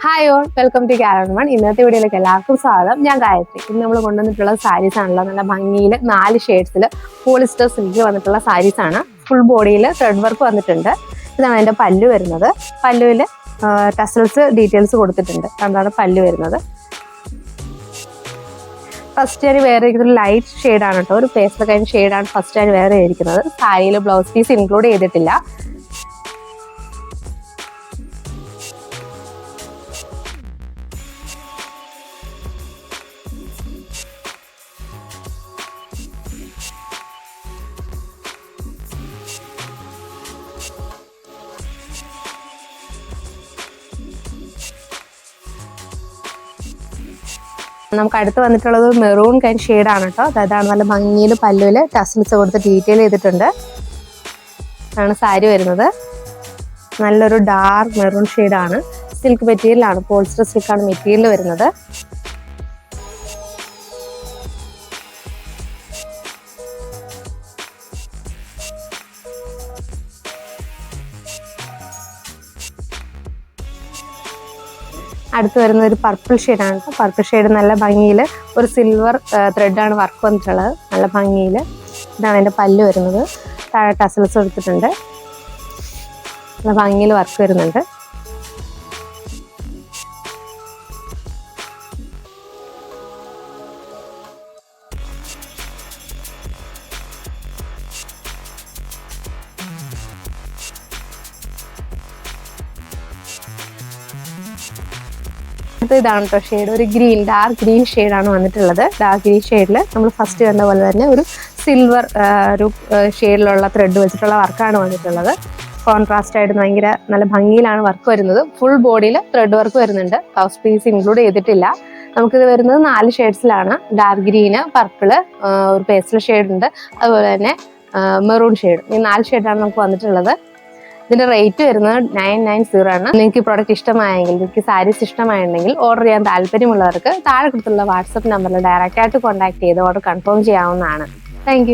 Hi all, welcome to Karan. ഇന്നത്തെ വീഡിയോയിലേക്ക് എല്ലാവർക്കും സ്വാഗതം. ഞാൻ ഗായത്രി. ഇന്ന് നമ്മൾ കൊണ്ടുവന്നിട്ടുള്ള സാരീസ് ആണല്ലോ, നല്ല ഭംഗിയിൽ 4 ഷെയ്ഡ്സിൽ പോളിസ്റ്റർ സിൽക്ക് വന്നിട്ടുള്ള സാരീസ് ആണ്. ഫുൾ ബോഡിയിൽ ത്രെഡ് വർക്ക് വന്നിട്ടുണ്ട്. ഇതാണ് അതിൻ്റെ പല്ലു വരുന്നത്. പല്ലുവിൽ ടസൽസ് ഡീറ്റെയിൽസ് കൊടുത്തിട്ടുണ്ട്. അതാണ് പല്ലു വരുന്നത്. ഫസ്റ്റ് ആൻഡ് വേറെ ഇരിക്കുന്നത് ലൈറ്റ് ഷെയ്ഡാണ് കേട്ടോ, ഒരു പേസ്റ്റൽ കൈൻഡ് ഷെയ്ഡാണ് ഫസ്റ്റ് ആൻഡ് വേറെ ഇരിക്കുന്നത്. സാരിയിൽ ബ്ലൗസ് പീസ് ഇൻക്ലൂഡ് ചെയ്തിട്ടില്ല. നമുക്ക് അടുത്ത് വന്നിട്ടുള്ളത് മെറൂൺ കൈൻഡ് ഷെയ്ഡാണ് കേട്ടോ. അതാണ് നല്ല ഭംഗിയിൽ പല്ലുവിൽ ടസൽസ് കൊടുത്ത് ഡീറ്റെയിൽ ചെയ്തിട്ടുണ്ട്. ആണ് സാരി വരുന്നത്. നല്ലൊരു ഡാർക്ക് മെറൂൺ ഷെയ്ഡാണ്. സിൽക്ക് മെറ്റീരിയലാണ്, പോളിസ്റ്റർ സിൽക്കാണ് മെറ്റീരിയൽ വരുന്നത്. അടുത്ത് വരുന്ന ഒരു പർപ്പിൾ ഷെയ്ഡാണ്. പർപ്പിൾ ഷെയ്ഡ് നല്ല ഭംഗിയിൽ ഒരു സിൽവർ ത്രെഡാണ് വർക്ക് വന്നിട്ടുള്ളത്. നല്ല ഭംഗിയിൽ ഇതാണ് എൻ്റെ പല്ല് വരുന്നത്. താഴെ ടസൽസ് എടുത്തിട്ടുണ്ട്. നല്ല ഭംഗിയിൽ വർക്ക് വരുന്നുണ്ട്. ഇതാണ് കേട്ടോ ഷെയ്ഡ്, ഒരു ഗ്രീൻ, ഡാർക്ക് ഗ്രീൻ ഷെയ്ഡാണ് വന്നിട്ടുള്ളത്. ഡാർക്ക് ഗ്രീൻ ഷെയ്ഡിൽ നമ്മൾ ഫസ്റ്റ് കണ്ട പോലെ തന്നെ ഒരു സിൽവർ ഒരു ഷെയ്ഡിലുള്ള ത്രെഡ് വെച്ചിട്ടുള്ള വർക്കാണ് വന്നിട്ടുള്ളത്. കോൺട്രാസ്റ്റ് ആയിട്ട് ഭയങ്കര നല്ല ഭംഗിയിലാണ് വർക്ക് വരുന്നത്. ഫുൾ ബോഡിയിൽ ത്രെഡ് വർക്ക് വരുന്നുണ്ട്. ബ്ലൗസ് പീസ് ഇൻക്ലൂഡ് ചെയ്തിട്ടില്ല. നമുക്കിത് വരുന്നത് 4 ഷെയ്ഡ്സിലാണ്. ഡാർക്ക് ഗ്രീന്, പർപ്പിള്, ഒരു പേസ്റ്റൽ ഷെയ്ഡ് ഉണ്ട്, അതുപോലെ തന്നെ മെറൂൺ ഷെയ്ഡ്. ഈ 4 ഷെയ്ഡാണ് നമുക്ക് വന്നിട്ടുള്ളത്. ഇതിന്റെ റേറ്റ് വരുന്നത് 990 ആണ്. നിങ്ങൾക്ക് ഈ പ്രോഡക്റ്റ് ഇഷ്ടമായെങ്കിൽ, നിങ്ങൾക്ക് സാരീസ് ഇഷ്ടമായിട്ടുണ്ടെങ്കിൽ, ഓർഡർ ചെയ്യാൻ താല്പര്യമുള്ളവർക്ക് താഴെ കൊടുത്തുള്ള വാട്സപ്പ് നമ്പറിൽ ഡയറക്റ്റ് ആയിട്ട് കോൺടാക്ട് ചെയ്ത് ഓർഡർ കൺഫേം ചെയ്യാവുന്നതാണ്. താങ്ക്